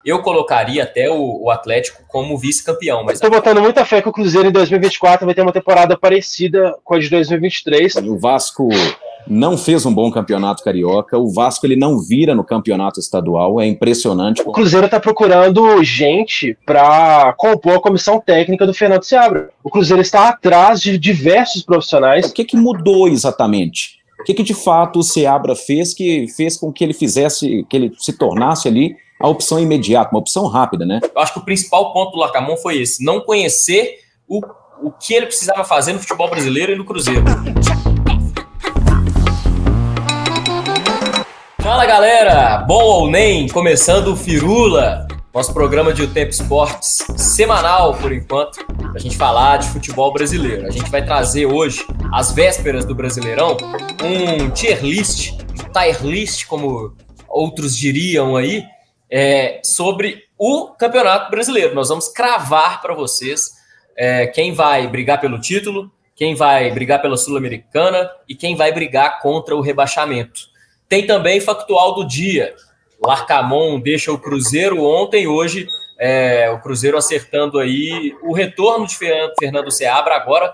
Eu colocaria até o Atlético como vice-campeão. Mas estou botando muita fé que o Cruzeiro em 2024 vai ter uma temporada parecida com a de 2023. O Vasco não fez um bom campeonato carioca, o Vasco ele não vira no campeonato estadual, é impressionante. O Cruzeiro está procurando gente para compor a comissão técnica do Fernando Seabra. O Cruzeiro está atrás de diversos profissionais. O que mudou exatamente? O que de fato o Seabra fez que fez com que ele se tornasse ali a opção imediata, uma opção rápida, né? Eu acho que o principal ponto do Larcamón foi esse, não conhecer o que ele precisava fazer no futebol brasileiro e no Cruzeiro. Fala galera, bom ou nem, começando o Firula, nosso programa de O Tempo Esportes, semanal por enquanto, pra gente falar de futebol brasileiro. A gente vai trazer hoje, às vésperas do Brasileirão, um tier list, um tier list, como outros diriam aí, sobre o Campeonato Brasileiro. Nós vamos cravar para vocês quem vai brigar pelo título, quem vai brigar pela Sul-Americana e quem vai brigar contra o rebaixamento. Tem também factual do dia. Larcamón deixa o Cruzeiro ontem, hoje o Cruzeiro acertando aí o retorno de Fernando Seabra agora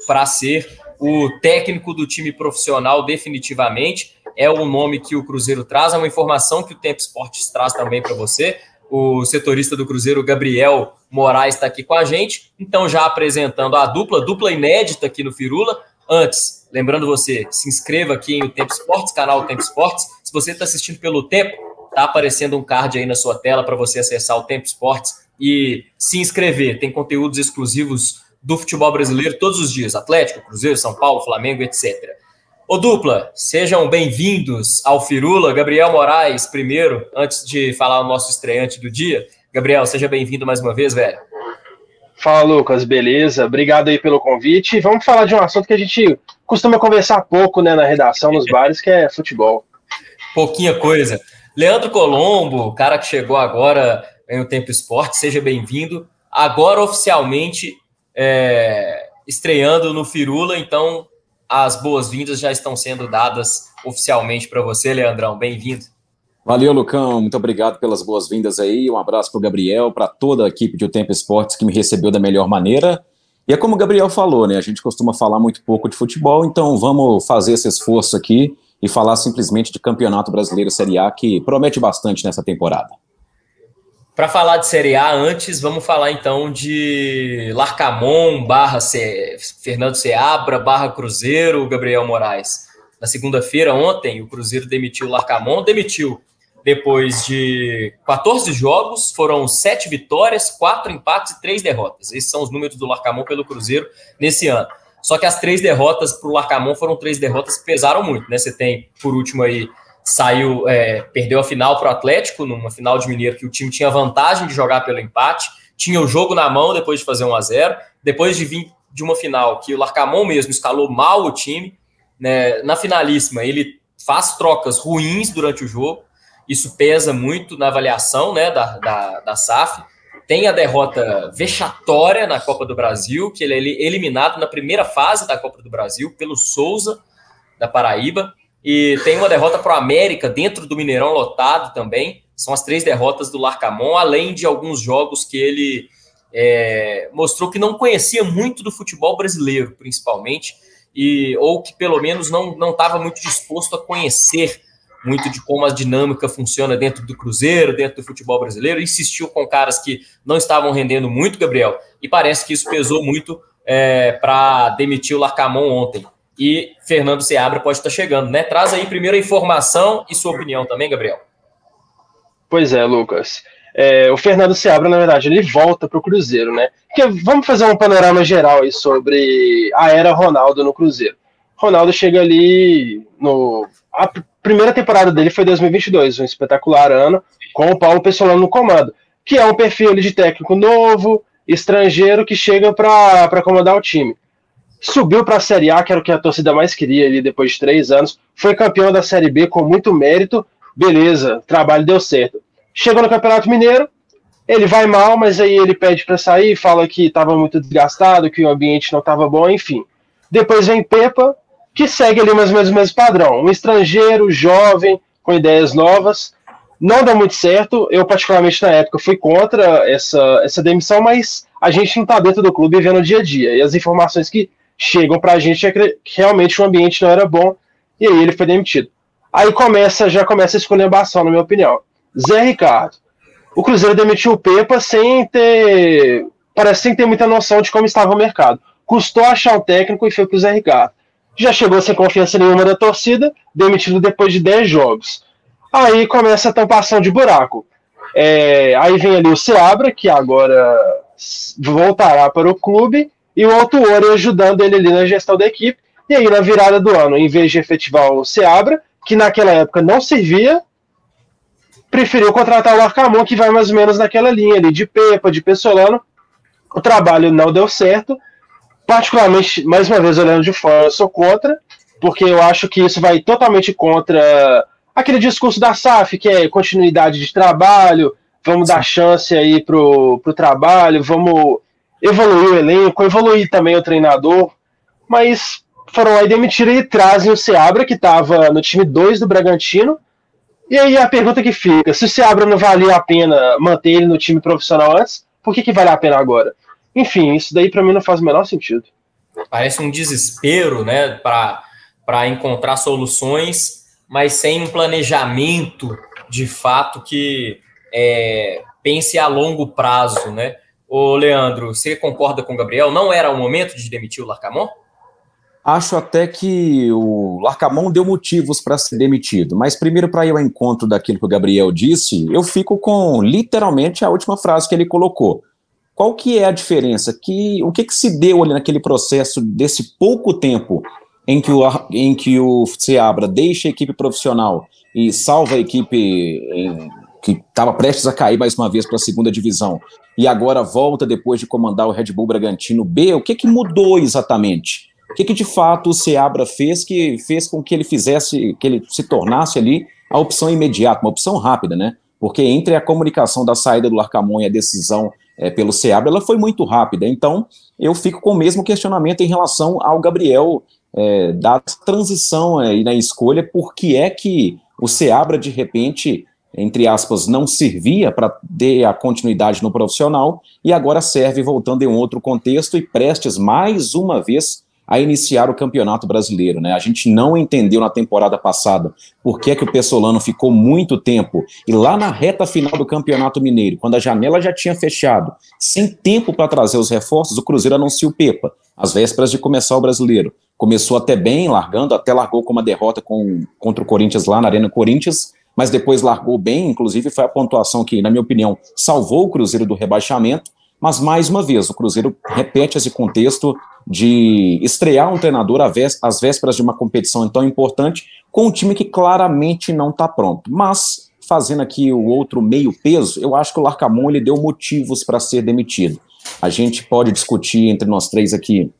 para ser o técnico do time profissional definitivamente. É o nome que o Cruzeiro traz, é uma informação que o Tempo Esportes traz também para você. O setorista do Cruzeiro, Gabriel Moraes, está aqui com a gente. Então, já apresentando a dupla inédita aqui no Firula. Antes, lembrando você, se inscreva aqui em O Tempo Esportes, canal Tempo Esportes. Se você está assistindo pelo Tempo, está aparecendo um card aí na sua tela para você acessar o Tempo Esportes e se inscrever. Tem conteúdos exclusivos do futebol brasileiro todos os dias. Atlético, Cruzeiro, São Paulo, Flamengo, etc. Ô dupla, sejam bem-vindos ao Firula. Gabriel Moraes, primeiro, antes de falar o nosso estreante do dia. Gabriel, seja bem-vindo mais uma vez, velho. Fala, Lucas, beleza? Obrigado aí pelo convite. Vamos falar de um assunto que a gente costuma conversar pouco, né, na redação, nos bares, que é futebol. Pouquinha coisa. Leandro Colombo, cara que chegou agora em O Tempo Esporte, seja bem-vindo. Agora, oficialmente, estreando no Firula, então as boas-vindas já estão sendo dadas oficialmente para você, Leandrão. Bem-vindo. Valeu, Lucão. Muito obrigado pelas boas-vindas aí. Um abraço para o Gabriel, para toda a equipe de O Tempo Esportes que me recebeu da melhor maneira. E é como o Gabriel falou, né? A gente costuma falar muito pouco de futebol, então vamos fazer esse esforço aqui e falar simplesmente de Campeonato Brasileiro Série A, que promete bastante nessa temporada. Para falar de Série A, antes, vamos falar então de Larcamón / Fernando Seabra / Cruzeiro, Gabriel Moraes. Na segunda-feira, ontem, o Cruzeiro demitiu o Larcamón, depois de 14 jogos, foram 7 vitórias, 4 empates e 3 derrotas. Esses são os números do Larcamón pelo Cruzeiro nesse ano. Só que as 3 derrotas para o Larcamón foram 3 derrotas que pesaram muito, né? Você tem, por último aí, perdeu a final para o Atlético, numa final de Mineiro que o time tinha vantagem de jogar pelo empate, tinha o jogo na mão depois de fazer 1-0, depois de vir de uma final que o Larcamón mesmo escalou mal o time, né? Na finalíssima ele faz trocas ruins durante o jogo, isso pesa muito na avaliação, né, da SAF. Tem a derrota vexatória na Copa do Brasil, que ele é eliminado na primeira fase da Copa do Brasil pelo Souza, da Paraíba. E tem uma derrota para o América dentro do Mineirão lotado também. São as 3 derrotas do Larcamón, além de alguns jogos que ele mostrou que não conhecia muito do futebol brasileiro, principalmente, ou que pelo menos não estava muito disposto a conhecer muito de como a dinâmica funciona dentro do Cruzeiro, dentro do futebol brasileiro. Insistiu com caras que não estavam rendendo muito, Gabriel, e parece que isso pesou muito para demitir o Larcamón ontem. E Fernando Seabra pode estar chegando, né? Traz aí primeiro a informação e sua opinião também, Gabriel. Pois é, Lucas. O Fernando Seabra, na verdade, ele volta para o Cruzeiro, né? Porque vamos fazer um panorama geral aí sobre a era Ronaldo no Cruzeiro. Ronaldo chega ali a primeira temporada dele foi 2022, um espetacular ano, com o Paulo Pessolano no comando, que é um perfil ali de técnico novo, estrangeiro, que chega para acomodar o time. Subiu para a Série A, que era o que a torcida mais queria ali depois de 3 anos, foi campeão da Série B com muito mérito, beleza, o trabalho deu certo. Chegou no Campeonato Mineiro, ele vai mal, mas aí ele pede para sair, fala que estava muito desgastado, que o ambiente não estava bom, enfim. Depois vem Pepa, que segue ali mais ou menos o mesmo padrão, um estrangeiro, jovem, com ideias novas, Não deu muito certo. Eu, particularmente, na época, fui contra essa demissão, mas a gente não está dentro do clube vendo o dia a dia. E as informações que chegam para a gente é que realmente o ambiente não era bom, e aí ele foi demitido. Aí já começa a esculhambação, na minha opinião. Zé Ricardo. O Cruzeiro demitiu o Pepa parece sem ter muita noção de como estava o mercado. Custou achar um técnico e foi pro Zé Ricardo. Já chegou sem confiança nenhuma da torcida, demitido depois de 10 jogos. Aí começa a tampação de buraco. Aí vem ali o Seabra, que agora voltará para o clube, e o Autuori ajudando ele ali na gestão da equipe. E aí, na virada do ano, em vez de efetivar o Seabra, que naquela época não servia, preferiu contratar o Larcamon, que vai mais ou menos naquela linha ali, de Pepa, de Pessolano. O trabalho não deu certo. Particularmente, mais uma vez, olhando de fora, eu sou contra, porque eu acho que isso vai totalmente contra aquele discurso da SAF, que é continuidade de trabalho, vamos dar chance aí pro trabalho, vamos evoluir o elenco, evoluir também o treinador, mas foram lá e demitiram e trazem o Seabra, que estava no time 2 do Bragantino. E aí a pergunta que fica, se o Seabra não valia a pena manter ele no time profissional antes, por que vale a pena agora? Enfim, isso daí para mim não faz o menor sentido. Parece um desespero, né, para encontrar soluções, mas sem um planejamento de fato que pense a longo prazo, né? Ô, Leandro, você concorda com o Gabriel? Não era o momento de demitir o Larcamon? Acho até que o Larcamon deu motivos para ser demitido, mas primeiro, para ir ao encontro daquilo que o Gabriel disse, eu fico com literalmente a última frase que ele colocou. Qual que é a diferença? O que se deu ali naquele processo desse pouco tempo em que o Seabra deixa a equipe profissional e salva a equipe que estava prestes a cair mais uma vez para a segunda divisão e agora volta depois de comandar o Red Bull Bragantino B? O que mudou exatamente? O que de fato o Seabra fez com que ele se tornasse ali a opção imediata, uma opção rápida, né? Porque entre a comunicação da saída do Larcamon e a decisão pelo Seabra, ela foi muito rápida. Então, eu fico com o mesmo questionamento em relação ao Gabriel da transição e na escolha, por que é que o Seabra, de repente, entre aspas, não servia para ter a continuidade no profissional e agora serve voltando em um outro contexto e prestes mais uma vez a iniciar o Campeonato Brasileiro, né? A gente não entendeu na temporada passada por que o Pessolano ficou muito tempo e lá na reta final do Campeonato Mineiro, quando a janela já tinha fechado, sem tempo para trazer os reforços, o Cruzeiro anuncia o Pepa, às vésperas de começar o Brasileiro. Começou até bem, largou com uma derrota contra o Corinthians lá na Arena Corinthians, mas depois largou bem, inclusive foi a pontuação que, na minha opinião, salvou o Cruzeiro do rebaixamento. Mas, mais uma vez, o Cruzeiro repete esse contexto de estrear um treinador às vésperas de uma competição tão importante com um time que claramente não está pronto. Mas, fazendo aqui o outro meio peso, eu acho que o Larcamon ele deu motivos para ser demitido. A gente pode discutir entre nós três aqui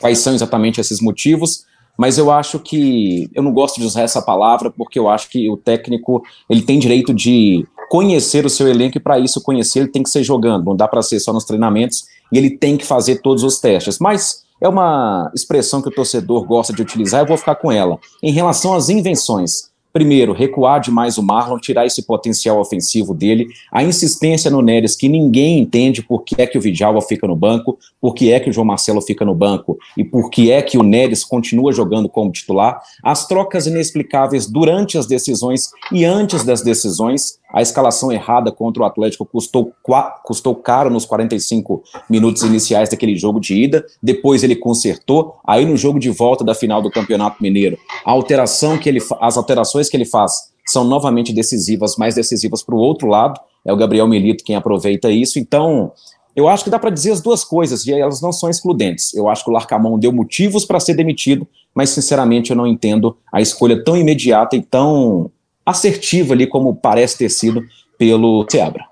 quais são exatamente esses motivos, mas eu acho que, eu não gosto de usar essa palavra, porque eu acho que o técnico ele tem direito de conhecer o seu elenco, e para isso conhecer ele tem que ser jogando, não dá para ser só nos treinamentos, e ele tem que fazer todos os testes, mas é uma expressão que o torcedor gosta de utilizar, eu vou ficar com ela. Em relação às invenções, primeiro, recuar demais o Marlon, tirar esse potencial ofensivo dele, a insistência no Neres, que ninguém entende por que é que o Vidjalba fica no banco, por que é que o João Marcelo fica no banco e por que é que o Neres continua jogando como titular, as trocas inexplicáveis durante as decisões e antes das decisões, a escalação errada contra o Atlético custou caro nos 45 minutos iniciais daquele jogo de ida, depois ele consertou, aí no jogo de volta da final do Campeonato Mineiro, as alterações que ele faz são novamente decisivas, mais decisivas para o outro lado, é o Gabriel Milito quem aproveita isso, então eu acho que dá para dizer as duas coisas, e elas não são excludentes. Eu acho que o Larcamon deu motivos para ser demitido, mas sinceramente eu não entendo a escolha tão imediata e tão assertiva ali como parece ter sido pelo Seabra.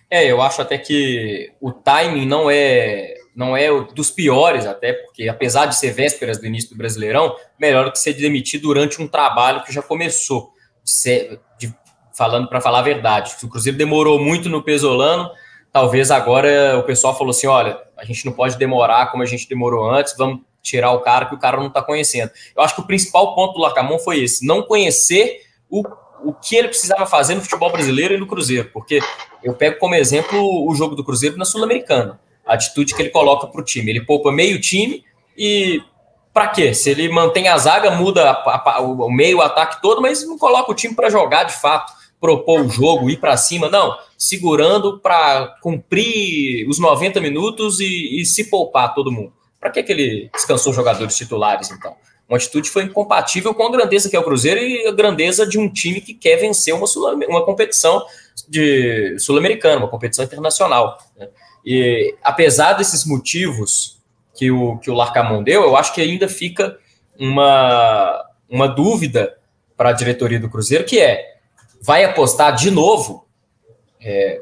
Eu acho até que o timing não é dos piores, até porque apesar de ser vésperas do início do Brasileirão, melhor do que ser demitido durante um trabalho que já começou, para falar a verdade. Se o Cruzeiro demorou muito no Pessolano, talvez agora o pessoal falou assim, olha, a gente não pode demorar como a gente demorou antes, vamos tirar o cara que o cara não está conhecendo. Eu acho que o principal ponto do Larcamon foi esse, não conhecer o que ele precisava fazer no futebol brasileiro e no Cruzeiro, porque eu pego como exemplo o jogo do Cruzeiro na Sul-Americana, a atitude que ele coloca para o time. Ele poupa meio time e para quê? Se ele mantém a zaga, muda o meio, o ataque todo, mas não coloca o time para jogar de fato, propor o jogo, ir para cima, não, segurando para cumprir os 90 minutos e se poupar todo mundo. Para que ele descansou jogadores titulares, então? Uma atitude foi incompatível com a grandeza que é o Cruzeiro e a grandeza de um time que quer vencer uma competição sul-americana, uma competição internacional, né? E apesar desses motivos que o Larcamón deu, eu acho que ainda fica uma dúvida para a diretoria do Cruzeiro, que vai apostar de novo?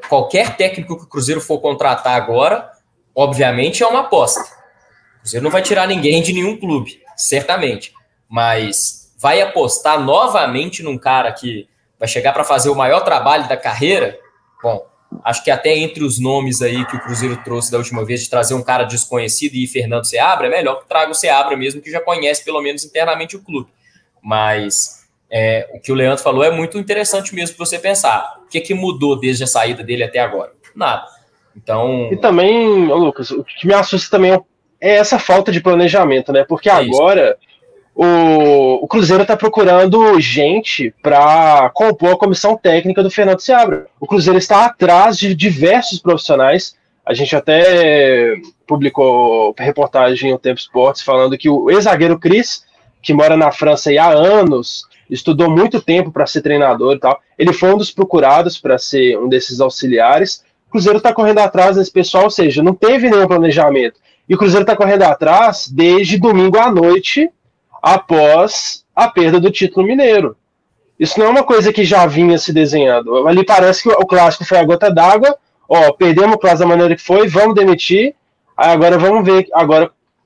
Qualquer técnico que o Cruzeiro for contratar agora, obviamente é uma aposta. O Cruzeiro não vai tirar ninguém de nenhum clube, certamente, mas vai apostar novamente num cara que vai chegar para fazer o maior trabalho da carreira? Bom, acho que até entre os nomes aí que o Cruzeiro trouxe da última vez, de trazer um cara desconhecido e Fernando Seabra, é melhor que traga o Seabra mesmo, que já conhece pelo menos internamente o clube. Mas o que o Leandro falou é muito interessante mesmo para você pensar. O que mudou desde a saída dele até agora? Nada. Então... E também, Lucas, o que me assusta também é essa falta de planejamento, né? Porque agora o Cruzeiro está procurando gente para compor a comissão técnica do Fernando Seabra. O Cruzeiro está atrás de diversos profissionais. A gente até publicou reportagem no Tempo Esportes falando que o ex-zagueiro Cris, que mora na França há anos, estudou muito tempo para ser treinador e tal, ele foi um dos procurados para ser um desses auxiliares. O Cruzeiro está correndo atrás desse pessoal, ou seja, não teve nenhum planejamento. E o Cruzeiro está correndo atrás desde domingo à noite, após a perda do título mineiro. Isso não é uma coisa que já vinha se desenhando. Ali parece que o clássico foi a gota d'água. Perdemos o clássico da maneira que foi, vamos demitir. Aí agora vamos ver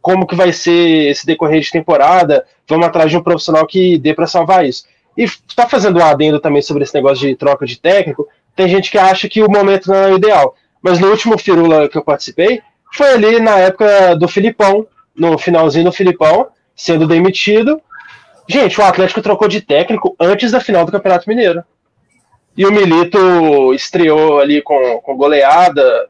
como que vai ser esse decorrer de temporada. Vamos atrás de um profissional que dê para salvar isso. E está fazendo um adendo também sobre esse negócio de troca de técnico. Tem gente que acha que o momento não é o ideal. Mas no último Firula que eu participei, foi ali na época do Filipão, no finalzinho do Filipão, sendo demitido. Gente, o Atlético trocou de técnico antes da final do Campeonato Mineiro. E o Milito estreou ali com goleada,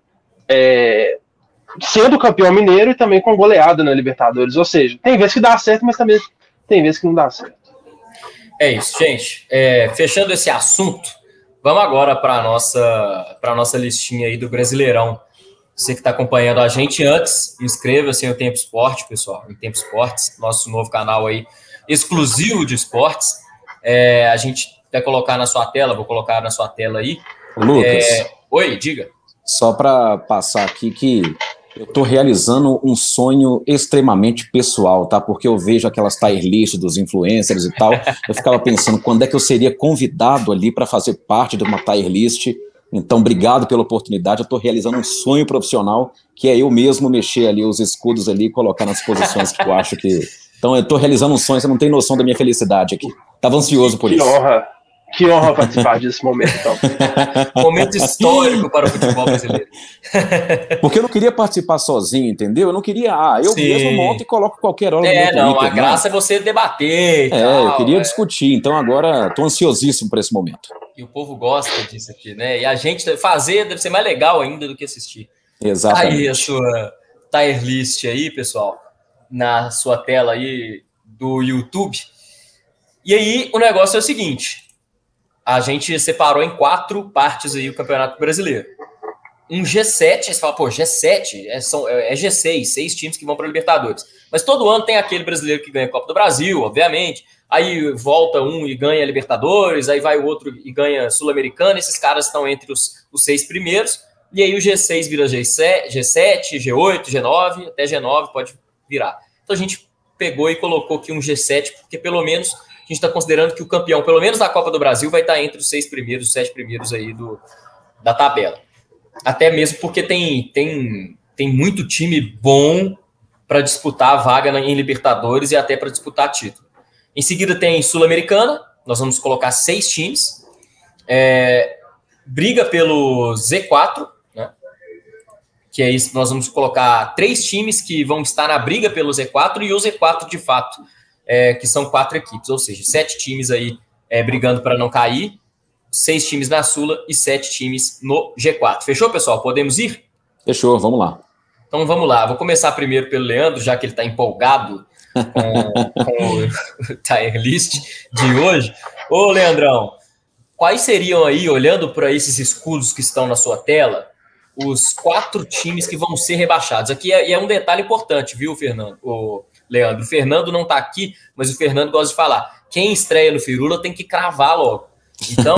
sendo campeão mineiro e também com goleada na Libertadores. Ou seja, tem vezes que dá certo, mas também tem vezes que não dá certo. É isso, gente. Fechando esse assunto, vamos agora para a nossa listinha aí do Brasileirão. Você que está acompanhando a gente antes, inscreva-se em O Tempo Esporte, pessoal. Em Tempo Esportes, nosso novo canal aí, exclusivo de esportes. A gente vai colocar na sua tela, vou colocar na sua tela aí. Lucas. Oi, diga. Só para passar aqui que eu estou realizando um sonho extremamente pessoal, tá? Porque eu vejo aquelas tier list dos influencers e tal. Eu ficava pensando quando é que eu seria convidado ali para fazer parte de uma tier list. Então, obrigado pela oportunidade. Eu estou realizando um sonho profissional, que é eu mesmo mexer ali os escudos ali e colocar nas posições que eu acho que... Então, eu estou realizando um sonho, você não tem noção da minha felicidade aqui. Estava ansioso por isso. Que honra participar desse momento, então. Momento histórico para o futebol brasileiro. Porque eu não queria participar sozinho, entendeu? Eu não queria, eu Sim. mesmo monto e coloco qualquer hora no meu Twitter. Não, a graça é você debater e tal. Eu queria discutir, então agora estou ansiosíssimo por esse momento. E o povo gosta disso aqui, né? E a gente fazer deve ser mais legal ainda do que assistir. Exatamente. Aí a sua tier list aí, pessoal, na sua tela aí do YouTube. E aí o negócio é o seguinte, a gente separou em 4 partes aí o Campeonato Brasileiro. Um G7, aí você fala, G7 é G6, 6 times que vão para a Libertadores. Mas todo ano tem aquele brasileiro que ganha a Copa do Brasil, obviamente. Aí volta um e ganha a Libertadores, aí vai o outro e ganha Sul-Americana. Esses caras estão entre os 6 primeiros. E aí o G6 vira G7, G8, G9, até G9 pode virar. Então a gente pegou e colocou aqui um G7, porque pelo menos a gente está considerando que o campeão, pelo menos da Copa do Brasil, vai estar entre os 6 primeiros, os 7 primeiros aí da tabela. Até mesmo porque tem muito time bom para disputar a vaga em Libertadores e até para disputar título. Em seguida tem Sul-Americana, nós vamos colocar 6 times. Briga pelo Z4, né? Que é isso, nós vamos colocar 3 times que vão estar na briga pelo Z4 e o Z4 de fato, que são 4 equipes, ou seja, 7 times aí brigando para não cair, 6 times na Sula e 7 times no G4. Fechou, pessoal? Podemos ir? Fechou, vamos lá. Então vamos lá, vou começar primeiro pelo Leandro, já que ele está empolgado com o tier list de hoje. Ô, Leandrão, quais seriam aí, olhando para esses escudos que estão na sua tela, os 4 times que vão ser rebaixados? Aqui é um detalhe importante, viu, Leandro? O Fernando não está aqui, mas o Fernando gosta de falar. Quem estreia no Firula tem que cravar logo. Então,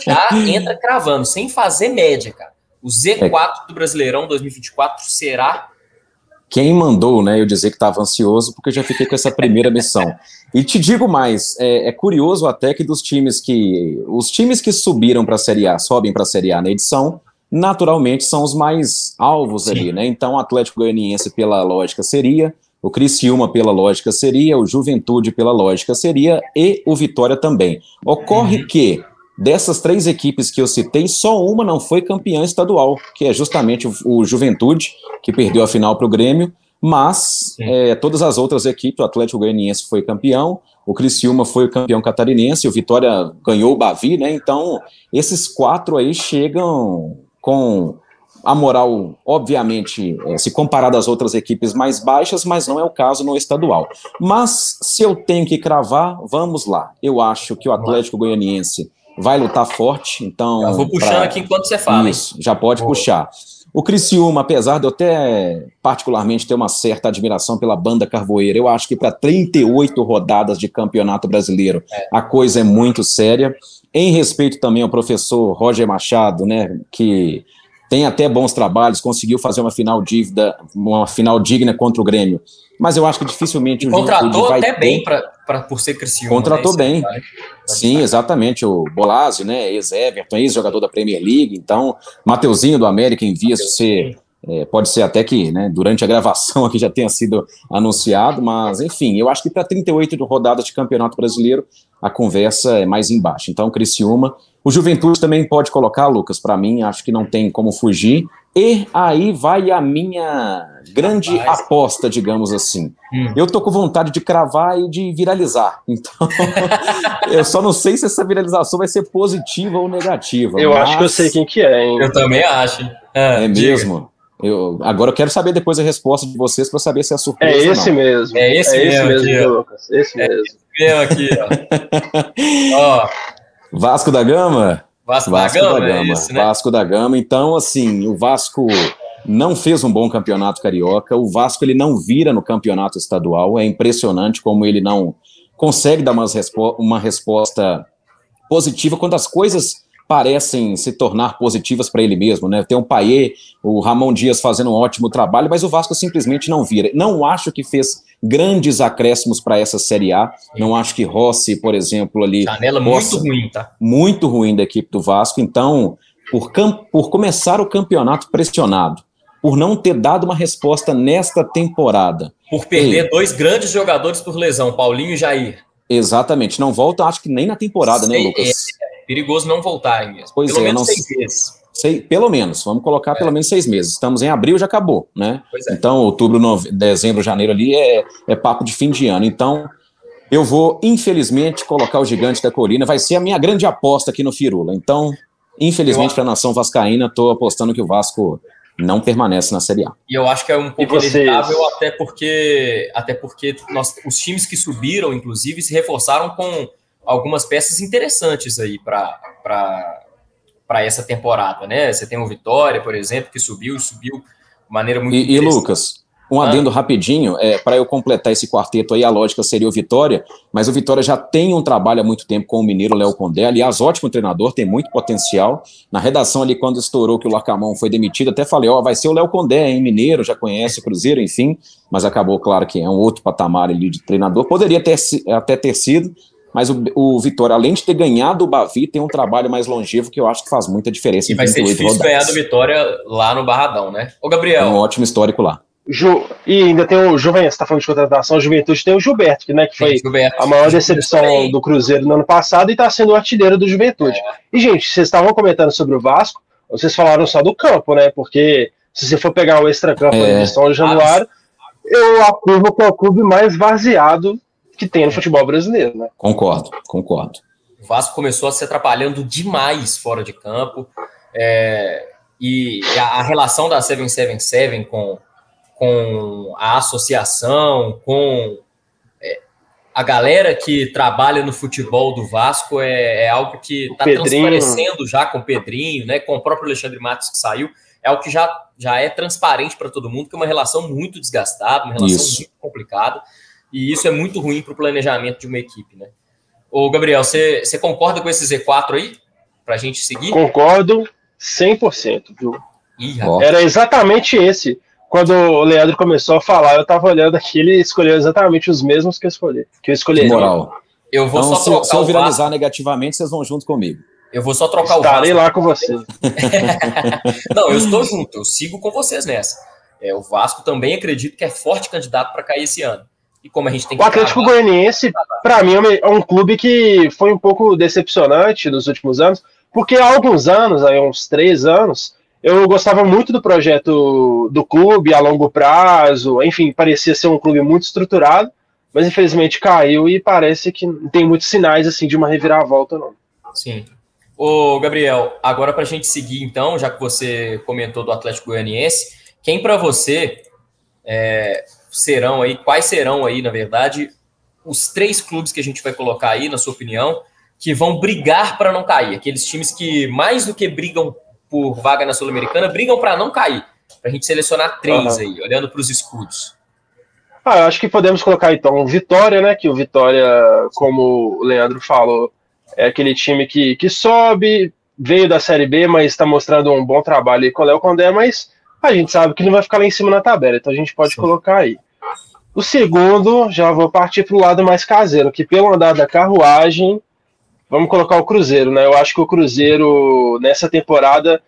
já entra cravando, sem fazer média, cara. O Z4 do Brasileirão 2024 será... Quem mandou, né, eu dizer que estava ansioso, porque eu já fiquei com essa primeira missão. E te digo mais, é curioso até que os times que subiram para a Série A, sobem para a Série A na edição, naturalmente são os mais alvos. Sim. Ali, né? Então o Atlético Goianiense, pela lógica, seria, o Criciúma, pela lógica, seria, o Juventude, pela lógica, seria, e o Vitória também. Ocorre que dessas 3 equipes que eu citei, só uma não foi campeã estadual, que é justamente o Juventude, que perdeu a final para o Grêmio, mas todas as outras equipes, o Atlético Goianiense foi campeão, o Criciúma foi o campeão catarinense, o Vitória ganhou o Bavi, né? Então, esses 4 aí chegam com a moral, obviamente, se comparado às outras equipes mais baixas, mas não é o caso no estadual. Mas, se eu tenho que cravar, vamos lá. Eu acho que o Atlético Goianiense vai lutar forte, então... Eu vou puxando aqui enquanto você fala. Isso, já pode puxar. O Criciúma, apesar de eu até particularmente ter uma certa admiração pela banda Carvoeira, eu acho que para 38 rodadas de campeonato brasileiro, a coisa é muito séria. Em respeito também ao professor Roger Machado, né, que tem até bons trabalhos, conseguiu fazer uma final digna contra o Grêmio, mas eu acho que dificilmente o contratou até bem por ser Criciúma. Contratou bem. Sim, exatamente. O Bolásio, né, ex-Everton, ex-jogador da Premier League. Então, Mateuzinho do América em vias de ser, pode ser até que, né, durante a gravação aqui já tenha sido anunciado, mas enfim, eu acho que para 38 rodadas de Campeonato Brasileiro a conversa é mais embaixo. Então, Criciúma. O Juventude também pode colocar, Lucas, para mim, acho que não tem como fugir. E aí vai a minha grande aposta, digamos assim. Eu tô com vontade de cravar e de viralizar. Então, eu só não sei se essa viralização vai ser positiva ou negativa. Eu acho que eu sei quem que é, hein? Eu também acho. É mesmo? Agora eu quero saber depois a resposta de vocês para saber se é surpresa ou não. É esse mesmo, aqui, Lucas. Esse mesmo. Aqui, ó. Vasco da Gama? Vasco da Gama, é isso, né? Vasco da Gama. Então, assim, o Vasco não fez um bom campeonato carioca, o Vasco ele não vira no campeonato estadual, é impressionante como ele não consegue dar uma resposta positiva quando as coisas parecem se tornar positivas para ele mesmo, né? Tem o Payet, o Ramon Dias fazendo um ótimo trabalho, mas o Vasco simplesmente não vira. Não acho que fez grandes acréscimos para essa Série A, não acho que Rossi, por exemplo, ali... Janela muito ruim, tá? Muito ruim da equipe do Vasco, então, por começar o campeonato pressionado, por não ter dado uma resposta nesta temporada... Por perder 2 grandes jogadores por lesão, Paulinho e Jair. Exatamente, não volta, acho que nem na temporada, né, Lucas? Perigoso não voltarem mesmo. Pois pelo menos não 6 meses. Pelo menos, vamos colocar pelo menos 6 meses. Estamos em abril, já acabou, né? Então, outubro, dezembro, janeiro ali é papo de fim de ano. Então, eu vou, infelizmente, colocar o Gigante da Colina. Vai ser a minha grande aposta aqui no Firula. Então, infelizmente, para a nação vascaína, estou apostando que o Vasco não permanece na Série A. E eu acho que é um pouco inevitável, até porque os times que subiram, inclusive, se reforçaram com algumas peças interessantes aí para essa temporada, né? Você tem o Vitória, por exemplo, que subiu de maneira muito interessante. E Lucas, um adendo rapidinho, para eu completar esse quarteto aí, a lógica seria o Vitória, mas o Vitória já tem um trabalho há muito tempo com o mineiro Léo Condé, aliás, ótimo treinador, tem muito potencial. Na redação ali, quando estourou que o Larcamão foi demitido, até falei, vai ser o Léo Condé, hein, mineiro, já conhece o Cruzeiro, enfim, mas acabou, claro, que é um outro patamar ali de treinador, poderia até ter sido, mas o Vitória, além de ter ganhado o Bavi, tem um trabalho mais longevo que eu acho que faz muita diferença. E vai ser difícil ganhar do Vitória lá no Barradão, né? Ô, Gabriel. Tem um ótimo histórico lá. E ainda tem o Juventude, você está falando de contratação, o Juventude tem o Gilberto, que foi a maior decepção do Cruzeiro no ano passado e está sendo o artilheiro do Juventude. E, gente, vocês estavam comentando sobre o Vasco, vocês falaram só do campo, né? Porque se você for pegar o extracampo de São Januário, eu afirmo que é o clube mais vaziado que tem no futebol brasileiro, né? Concordo. O Vasco começou a se atrapalhando demais fora de campo, e a relação da 777 com a associação, com a galera que trabalha no futebol do Vasco é algo que está transparecendo já com o Pedrinho, né, com o próprio Alexandre Matos que saiu, é algo que já é transparente para todo mundo, que é uma relação muito desgastada, uma relação muito complicada, e isso é muito ruim para o planejamento de uma equipe, né? Ô, Gabriel, você concorda com esse Z4 aí? Para a gente seguir? Concordo 100%, viu? Ih, era exatamente esse. Quando o Leandro começou a falar, eu tava olhando aqui, ele escolheu exatamente os mesmos que eu escolheria. Moral. Eu vou então, só trocar se eu viralizar negativamente, vocês vão junto comigo. Eu vou só trocar Estarei lá com você. Não, eu estou junto, eu sigo com vocês nessa. O Vasco também acredito que é forte candidato para cair esse ano. E como a gente tem que o Atlético Goianiense, para mim, é um clube que foi um pouco decepcionante nos últimos anos, porque há alguns anos, aí uns 3 anos, eu gostava muito do projeto do clube a longo prazo, enfim, parecia ser um clube muito estruturado, mas infelizmente caiu e parece que não tem muitos sinais assim de uma reviravolta, não. Sim. Ô, Gabriel, agora para a gente seguir então, já que você comentou do Atlético Goianiense, quem para você quais serão aí, na verdade, os 3 clubes que a gente vai colocar aí, na sua opinião, que vão brigar para não cair? Aqueles times que, mais do que brigam por vaga na Sul-Americana, brigam para não cair. Para a gente selecionar 3 aí, olhando para os escudos. Eu acho que podemos colocar então o Vitória, né? Que o Vitória, como o Leandro falou, é aquele time que sobe, veio da Série B, mas está mostrando um bom trabalho aí com o Léo Condé, mas a gente sabe que ele vai ficar lá em cima na tabela, então a gente pode colocar aí. O segundo, já vou partir para o lado mais caseiro, que pelo andar da carruagem, vamos colocar o Cruzeiro, né? Eu acho que o Cruzeiro, nessa temporada,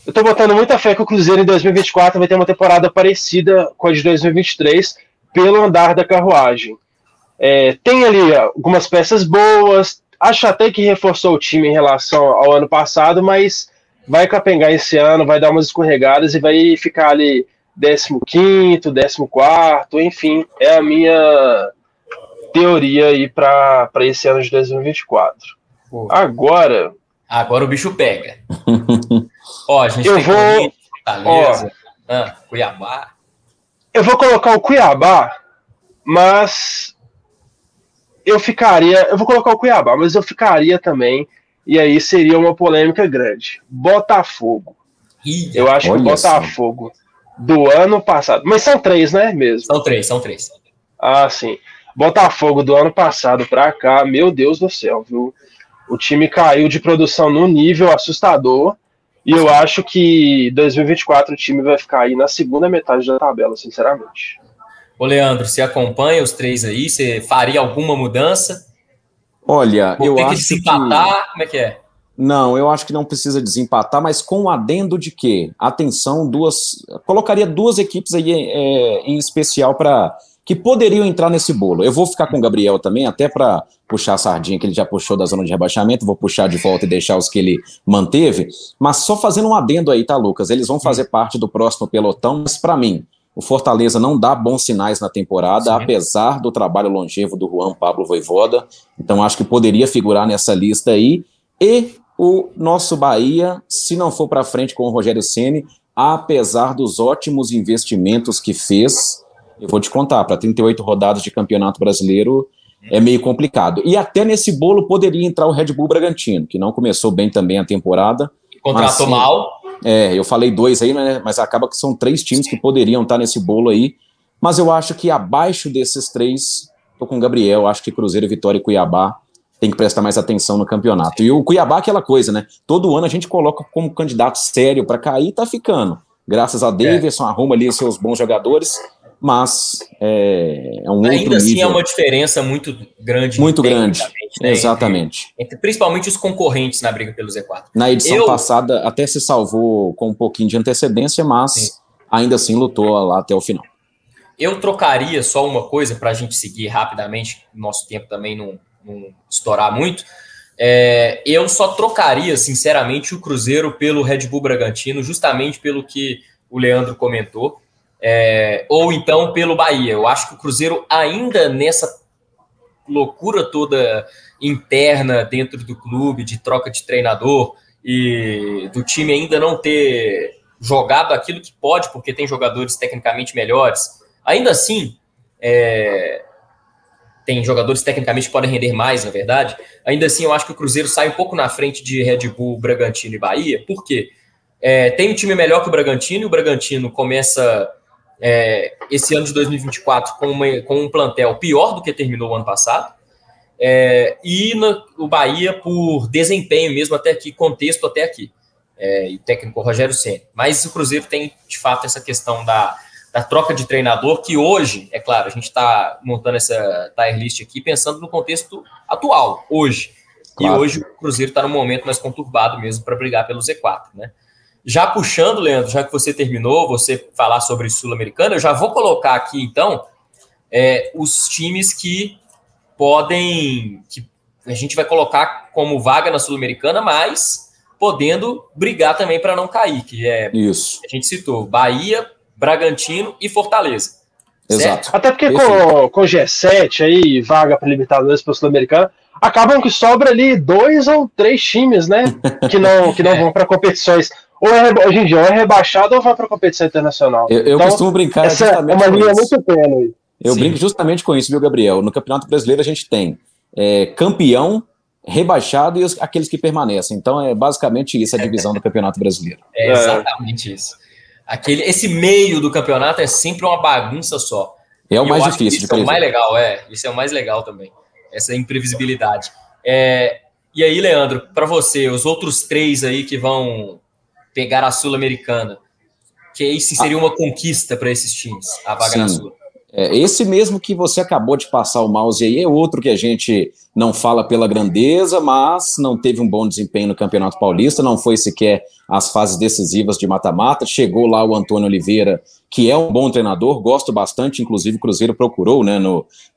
eu tô botando muita fé que o Cruzeiro em 2024 vai ter uma temporada parecida com a de 2023, pelo andar da carruagem. Tem ali algumas peças boas, acho até que reforçou o time em relação ao ano passado, mas vai capengar esse ano, vai dar umas escorregadas e vai ficar ali 15º, 14º, enfim, é a minha teoria aí para esse ano de 2024. Pô. Agora o bicho pega. A gente tem Fortaleza, Cuiabá. Eu vou colocar o Cuiabá, mas eu vou colocar o Cuiabá, mas eu ficaria também, e aí seria uma polêmica grande. Botafogo. Eu acho que o Botafogo do ano passado, mas são 3, né, mesmo? São três. Ah, sim. Botafogo do ano passado pra cá, meu Deus do céu, viu? O time caiu de produção num nível assustador, e eu acho que 2024 o time vai ficar aí na segunda metade da tabela, sinceramente. Ô, Leandro, você acompanha os 3 aí? Você faria alguma mudança? Olha, eu acho que... desempatar? Como é que é? Não, eu acho que não precisa desempatar, mas com o adendo de que, atenção, colocaria 2 equipes aí em especial que poderiam entrar nesse bolo. Eu vou ficar com o Gabriel também, até para puxar a sardinha que ele já puxou da zona de rebaixamento, vou puxar de volta e deixar os que ele manteve, mas só fazendo um adendo aí, tá, Lucas? Eles vão fazer parte do próximo pelotão, mas para mim, o Fortaleza não dá bons sinais na temporada, apesar do trabalho longevo do Juan Pablo Vojvoda, então acho que poderia figurar nessa lista aí, e o nosso Bahia, se não for para frente com o Rogério Ceni, apesar dos ótimos investimentos que fez, eu vou te contar, para 38 rodadas de Campeonato Brasileiro é meio complicado. E até nesse bolo poderia entrar o Red Bull Bragantino, que não começou bem também a temporada. Contratou mal. Eu falei 2 aí, né, mas acaba que são 3 times que poderiam estar nesse bolo aí. Mas eu acho que abaixo desses 3, tô com o Gabriel, acho que Cruzeiro, Vitória e Cuiabá tem que prestar mais atenção no campeonato. E o Cuiabá, aquela coisa, né? Todo ano a gente coloca como candidato sério para cair, tá ficando. Graças a Davidson, arruma ali os seus bons jogadores, mas é um outro nível. Ainda assim é uma diferença muito grande. Muito grande, né? exatamente. Entre principalmente os concorrentes na briga pelo Z4. Na edição passada até se salvou com um pouquinho de antecedência, mas ainda assim lutou lá até o final. Eu trocaria só uma coisa para a gente seguir rapidamente, nosso tempo também não estourar muito. Eu só trocaria, sinceramente, o Cruzeiro pelo Red Bull Bragantino, justamente pelo que o Leandro comentou, ou então pelo Bahia. Eu acho que o Cruzeiro ainda nessa loucura toda interna dentro do clube, de troca de treinador e do time ainda não ter jogado aquilo que pode, porque tem jogadores tecnicamente melhores, ainda assim, tem jogadores tecnicamente que podem render mais, na verdade, ainda assim eu acho que o Cruzeiro sai um pouco na frente de Red Bull, Bragantino e Bahia. Por quê? Tem um time melhor que o Bragantino, e o Bragantino começa esse ano de 2024 com um plantel pior do que terminou o ano passado, o Bahia por desempenho mesmo até aqui, contexto até aqui, e o técnico Rogério Ceni. Mas o Cruzeiro tem, de fato, essa questão da troca de treinador, que hoje, é claro, a gente está montando essa tier list aqui pensando no contexto atual, hoje. Claro. E hoje o Cruzeiro está num momento mais conturbado mesmo para brigar pelo Z4, né? Já puxando, Leandro, já que você terminou, você falar sobre Sul-Americana, eu já vou colocar aqui, então, os times que podem, que a gente vai colocar como vaga na Sul-Americana, mas podendo brigar também para não cair, que isso. A gente citou Bahia, Bragantino e Fortaleza. Exato. Certo? Até porque com G7 aí, vaga para Libertadores para Sul-Americana, acabam que sobra ali 2 ou 3 times, né? Que não vão para competições. Hoje em dia, ou é rebaixado ou vai para competição internacional. Eu então, costumo brincar justamente uma linha muito tênue. Eu brinco justamente com isso, viu, Gabriel? No Campeonato Brasileiro a gente tem campeão, rebaixado e aqueles que permanecem. Então é basicamente isso a divisão do Campeonato Brasileiro. É exatamente isso. Esse meio do campeonato é sempre uma bagunça só. É o mais difícil de prever. Isso é o mais legal, isso é o mais legal também. Essa imprevisibilidade. E aí, Leandro, para você, os outros 3 aí que vão pegar a Sul-Americana, que isso seria uma conquista para esses times, a vaga na Sul. Esse mesmo que você acabou de passar o mouse aí é outro que a gente não fala pela grandeza, mas não teve um bom desempenho no Campeonato Paulista, não foi sequer as fases decisivas de mata-mata. Chegou lá o Antônio Oliveira, que é um bom treinador, gosto bastante, inclusive o Cruzeiro procurou, né,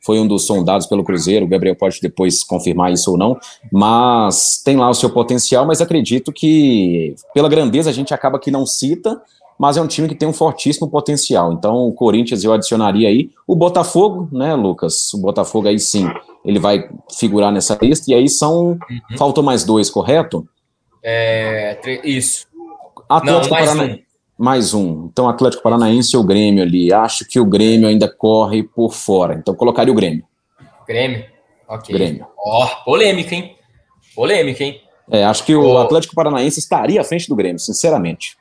foi um dos sondados pelo Cruzeiro, o Gabriel pode depois confirmar isso ou não, mas tem lá o seu potencial, mas acredito que pela grandeza a gente acaba que não cita, mas é um time que tem um fortíssimo potencial. Então o Corinthians eu adicionaria aí o Botafogo, né, Lucas? O Botafogo aí sim, ele vai figurar nessa lista, e aí faltou mais 2, correto? Isso. Atlético Paranaense. Mais um. Então Atlético Paranaense ou Grêmio ali. Acho que o Grêmio ainda corre por fora. Então colocaria o Grêmio. Grêmio? Ok. Grêmio. Polêmica, hein? Polêmica, hein? Acho que o Atlético Paranaense estaria à frente do Grêmio, sinceramente.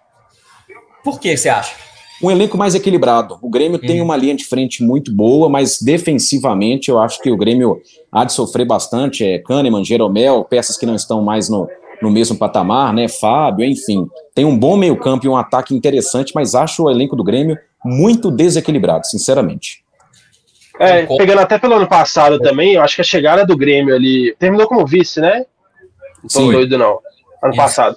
Por que você acha? Um elenco mais equilibrado. O Grêmio tem uma linha de frente muito boa, mas defensivamente eu acho que o Grêmio há de sofrer bastante. Kahneman, Jeromel, peças que não estão mais no mesmo patamar, né? Fábio, enfim. Tem um bom meio-campo e um ataque interessante, mas acho o elenco do Grêmio muito desequilibrado, sinceramente. Pegando até pelo ano passado também, eu acho que a chegada do Grêmio ali terminou como vice, né? Não tô doido, não. Ano passado.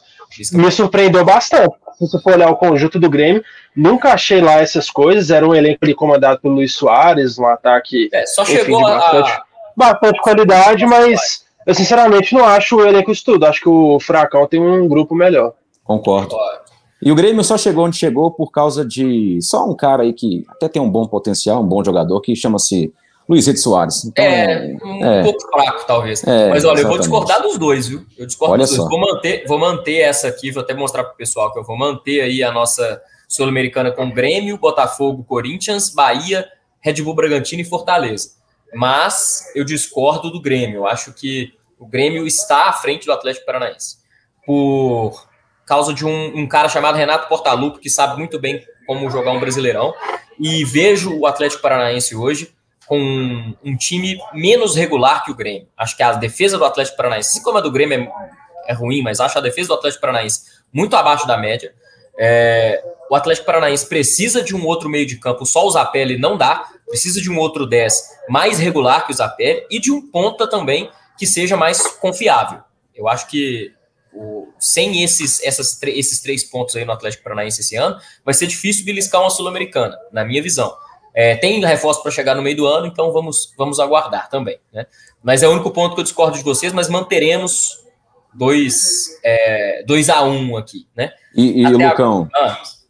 Me surpreendeu bastante. Se você for olhar o conjunto do Grêmio, nunca achei lá essas coisas. Era um elenco ali comandado pelo Luiz Soares, um ataque só chegou de bastante qualidade, mas eu sinceramente não acho o elenco isso tudo. Acho que o Furacão tem um grupo melhor. Concordo. E o Grêmio só chegou onde chegou por causa de só um cara aí que até tem um bom potencial, um bom jogador, que chama-se Luizito Soares. Então, um pouco fraco, talvez. Mas olha, exatamente. Eu vou discordar dos dois, viu? Eu discordo olha dos dois. Vou manter essa aqui, vou até mostrar para o pessoal que eu vou manter aí a nossa Sul-Americana com Grêmio, Botafogo, Corinthians, Bahia, Red Bull Bragantino e Fortaleza. Mas eu discordo do Grêmio. Eu acho que o Grêmio está à frente do Atlético Paranaense. Por causa de um cara chamado Renato Portaluppi, que sabe muito bem como jogar um Brasileirão. E vejo o Atlético Paranaense hoje com um time menos regular que o Grêmio. Acho que a defesa do Atlético Paranaense, assim como a do Grêmio é ruim, mas acho a defesa do Atlético Paranaense muito abaixo da média. O Atlético Paranaense precisa de um outro meio de campo, só o Zapelli não dá, precisa de um outro 10 mais regular que o Zapelli e de um ponta também que seja mais confiável. Eu acho que sem esses 3 pontos aí no Atlético Paranaense esse ano, vai ser difícil beliscar uma Sul-Americana, na minha visão. Tem reforço para chegar no meio do ano, então vamos aguardar também, né? Mas é o único ponto que eu discordo de vocês, mas manteremos 2-1 aqui, né? E Lucão,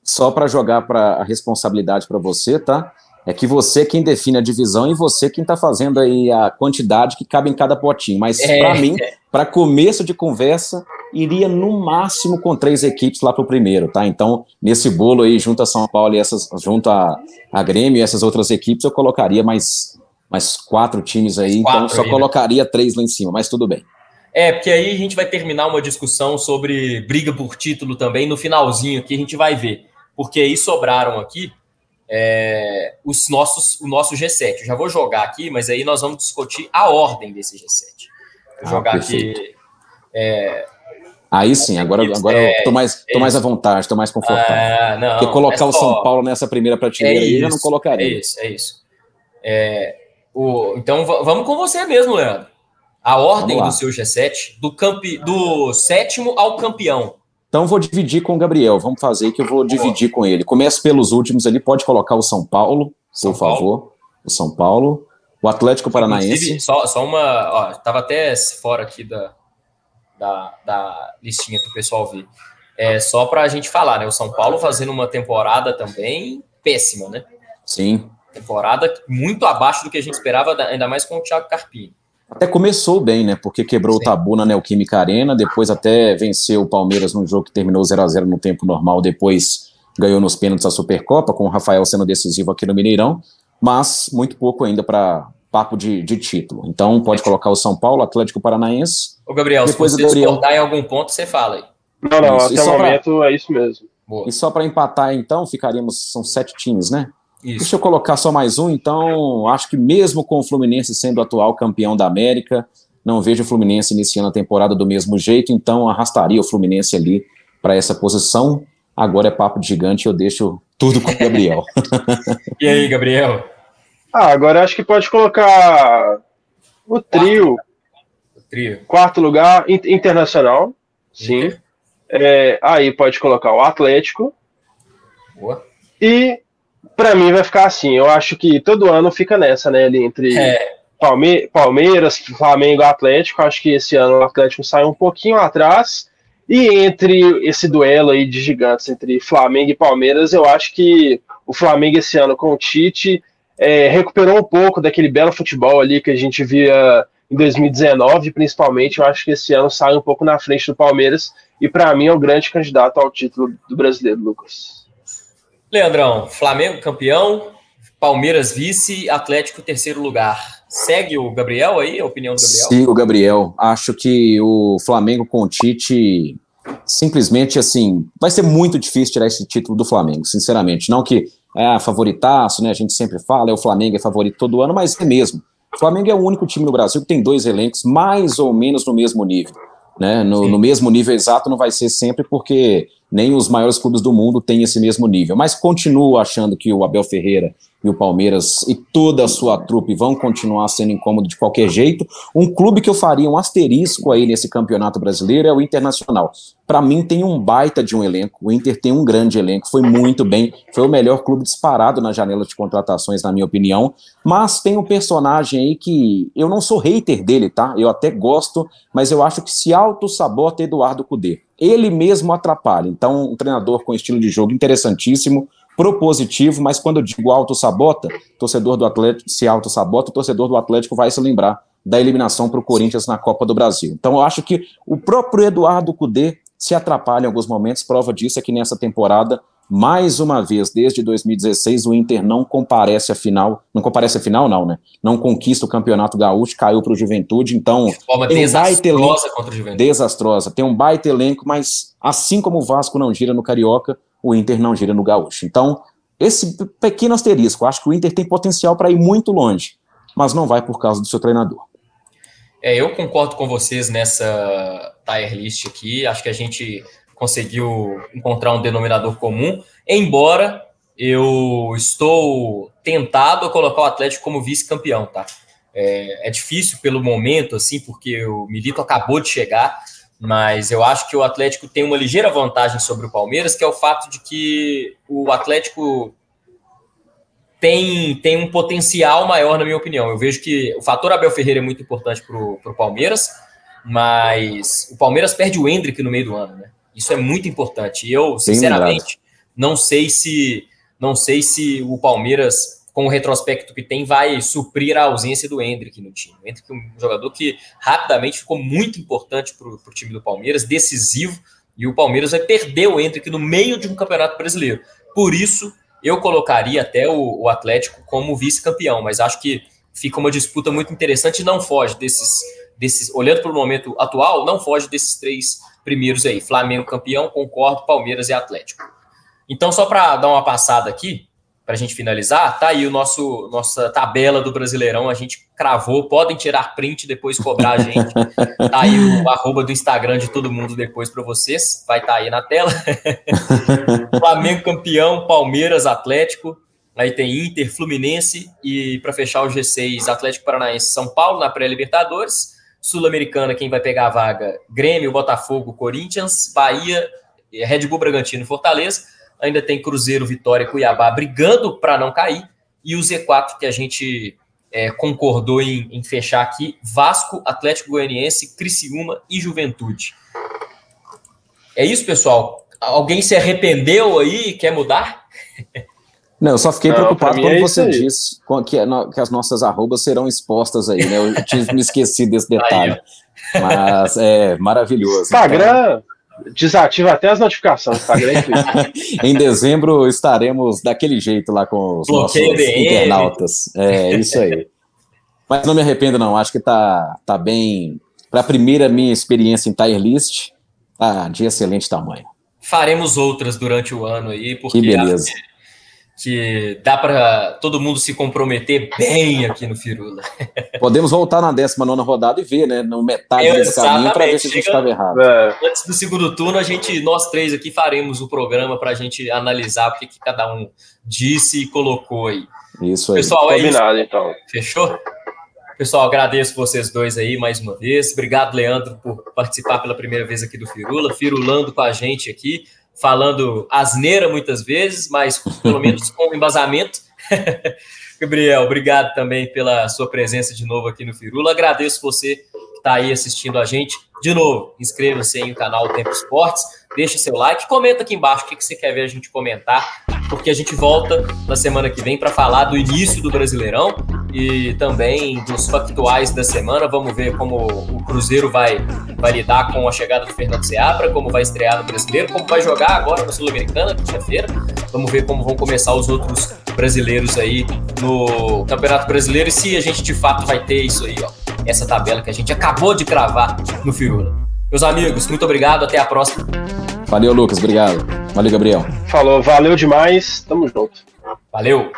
só para jogar a responsabilidade para você, tá? É que você é quem define a divisão e você quem está fazendo aí a quantidade que cabe em cada potinho. Mas para mim, para começo de conversa, iria no máximo com 3 equipes lá para o primeiro, tá? Então, nesse bolo aí, junto a São Paulo e junto a Grêmio e essas outras equipes, eu colocaria mais 4 times aí. Então, só colocaria 3 lá em cima, mas tudo bem. Porque aí a gente vai terminar uma discussão sobre briga por título também. No finalzinho aqui a gente vai ver. Porque aí sobraram aqui o nosso G7. Eu já vou jogar aqui, mas aí nós vamos discutir a ordem desse G7. Vou jogar perfeito. aqui. Aí sim, agora eu tô mais à vontade, estou mais confortável. Não, porque colocar o São Paulo nessa primeira prateleira aí, eu não colocaria. É isso. Então vamos com você mesmo, Leandro. A ordem do seu G7, do sétimo ao campeão. Então vou dividir com o Gabriel, vamos fazer que eu vou dividir com ele. Começo pelos últimos ali, pode colocar o São Paulo, por favor. O São Paulo. O Atlético Paranaense. Só uma... Estava até fora aqui da listinha para o pessoal ver. Só para a gente falar, né? O São Paulo fazendo uma temporada também péssima, né? Sim. Temporada muito abaixo do que a gente esperava, ainda mais com o Thiago Carpini. Até começou bem, né? Porque quebrou o tabu na Neoquímica Arena, depois até venceu o Palmeiras num jogo que terminou 0-0 no tempo normal, depois ganhou nos pênaltis a Supercopa, com o Rafael sendo decisivo aqui no Mineirão, mas muito pouco ainda para papo de título. Então pode colocar o São Paulo, Atlético Paranaense. Ô Gabriel, depois se você discordar em algum ponto, você fala aí. Não, até o momento é isso mesmo. Boa. E só para empatar, então, são 7 times, né? Isso. Deixa eu colocar só mais um, então, acho que mesmo com o Fluminense sendo o atual campeão da América, não vejo o Fluminense iniciando a temporada do mesmo jeito, então arrastaria o Fluminense ali para essa posição. Agora é papo de gigante, eu deixo tudo com o Gabriel. E aí, Gabriel? Agora acho que pode colocar o trio. Quarto lugar, Internacional. Sim. Aí pode colocar o Atlético. Boa. E para mim vai ficar assim, eu acho que todo ano fica nessa, né, ali entre Palmeiras, Flamengo e Atlético. Acho que esse ano o Atlético sai um pouquinho atrás, e entre esse duelo aí de gigantes entre Flamengo e Palmeiras, eu acho que o Flamengo esse ano com o Tite recuperou um pouco daquele belo futebol ali que a gente via em 2019, principalmente. Eu acho que esse ano sai um pouco na frente do Palmeiras, e para mim é o grande candidato ao título do brasileiro, Lucas. Leandrão, Flamengo campeão, Palmeiras vice, Atlético terceiro lugar. Segue o Gabriel aí, a opinião do Gabriel? Sigo o Gabriel. Acho que o Flamengo com o Tite, simplesmente assim, vai ser muito difícil tirar esse título do Flamengo, sinceramente. Não que favoritaço, né? A gente sempre fala, o Flamengo é favorito todo ano, mas é mesmo. O Flamengo é o único time no Brasil que tem 2 elencos mais ou menos no mesmo nível. Né? No mesmo nível exato não vai ser sempre, porque nem os maiores clubes do mundo têm esse mesmo nível, mas continuo achando que o Abel Ferreira e o Palmeiras e toda a sua trupe vão continuar sendo incômodo de qualquer jeito. Um clube que eu faria um asterisco aí nesse campeonato brasileiro é o Internacional. Para mim tem um baita de um elenco, o Inter tem um grande elenco, foi muito bem, foi o melhor clube disparado na janela de contratações, na minha opinião, mas tem um personagem aí que eu não sou hater dele, tá? Eu até gosto, mas eu acho que se auto-sabota Eduardo Cudê. Ele mesmo atrapalha. Então, um treinador com estilo de jogo interessantíssimo, propositivo, mas quando eu digo auto-sabota, torcedor do Atlético se auto-sabota, o torcedor do Atlético vai se lembrar da eliminação para o Corinthians na Copa do Brasil. Então, eu acho que o próprio Eduardo Cudê se atrapalha em alguns momentos. Prova disso é que nessa temporada, mais uma vez, desde 2016, o Inter não comparece à final. Não comparece à final, não, né? Não conquista o Campeonato Gaúcho, caiu para o Juventude, então... Forma desastrosa contra o Juventude. Desastrosa. Tem um baita elenco, mas assim como o Vasco não gira no Carioca, o Inter não gira no Gaúcho. Então, esse pequeno asterisco, acho que o Inter tem potencial para ir muito longe, mas não vai por causa do seu treinador. Eu concordo com vocês nessa tier list aqui. Acho que a gente conseguiu encontrar um denominador comum, embora eu estou tentado a colocar o Atlético como vice-campeão, tá? É difícil pelo momento, assim, porque o Milito acabou de chegar, mas eu acho que o Atlético tem uma ligeira vantagem sobre o Palmeiras, que é o fato de que o Atlético tem um potencial maior, na minha opinião. Eu vejo que o fator Abel Ferreira é muito importante para o Palmeiras, mas o Palmeiras perde o Endrick no meio do ano, né? Isso é muito importante. E eu, sinceramente, não sei se o Palmeiras com o retrospecto que tem, vai suprir a ausência do Endrick no time. O Endrick é um jogador que rapidamente ficou muito importante para o time do Palmeiras, decisivo, e o Palmeiras vai perder o Endrick no meio de um campeonato brasileiro. Por isso, eu colocaria até o Atlético como vice-campeão, mas acho que fica uma disputa muito interessante e não foge desses olhando para o momento atual, não foge desses 3 primeiros aí. Flamengo campeão, concordo, Palmeiras e Atlético. Então, só para dar uma passada aqui, para a gente finalizar, tá aí nossa tabela do Brasileirão, a gente cravou, podem tirar print e depois cobrar a gente. Tá aí o @ do Instagram de todo mundo depois para vocês, vai estar aí na tela. Flamengo campeão, Palmeiras, Atlético, aí tem Inter, Fluminense e para fechar o G6, Atlético Paranaense, São Paulo na pré-Libertadores, Sul-Americana, quem vai pegar a vaga, Grêmio, Botafogo, Corinthians, Bahia, Red Bull, Bragantino e Fortaleza. Ainda tem Cruzeiro, Vitória e Cuiabá brigando para não cair. E o Z4 que a gente concordou em fechar aqui, Vasco, Atlético Goianiense, Criciúma e Juventude. É isso, pessoal? Alguém se arrependeu aí e quer mudar? Não, eu só fiquei preocupado quando você disse que as nossas arrobas serão expostas aí, né? Eu tinha me esquecido desse detalhe. Mas é maravilhoso. Instagram... Então... Desativa até as notificações, Instagram e Twitter. Em dezembro estaremos daquele jeito lá com os nossos internautas. É isso aí. Mas não me arrependo, não. Acho que tá bem. Para a primeira minha experiência em tier list, tá de excelente tamanho. Faremos outras durante o ano aí, porque que beleza. Que dá para todo mundo se comprometer bem aqui no Firula. Podemos voltar na 19ª rodada e ver, né, no metade do caminho para ver se a gente estava errado. Antes do segundo turno, nós 3 aqui faremos o programa para a gente analisar o que cada um disse e colocou aí. Isso aí. Pessoal, combinado, então. Fechou? Pessoal, agradeço vocês dois aí mais uma vez. Obrigado, Leandro, por participar pela primeira vez aqui do Firula, firulando com a gente aqui, falando asneira muitas vezes, mas pelo menos com embasamento. Gabriel, obrigado também pela sua presença de novo aqui no Firula. Agradeço você que está aí assistindo a gente. De novo, inscreva-se aí no canal Tempo Esportes, deixa seu like, comenta aqui embaixo o que você quer ver a gente comentar, porque a gente volta na semana que vem para falar do início do Brasileirão e também dos factuais da semana. Vamos ver como o Cruzeiro vai lidar com a chegada do Fernando Seabra, como vai estrear no Brasileiro, como vai jogar agora na Sul-Americana, quinta-feira. Vamos ver como vão começar os outros brasileiros aí no Campeonato Brasileiro e se a gente de fato vai ter isso aí, ó, essa tabela que a gente acabou de cravar no Firula. Meus amigos, muito obrigado, até a próxima. Valeu, Lucas, obrigado. Valeu, Gabriel. Falou, valeu demais, tamo junto. Valeu.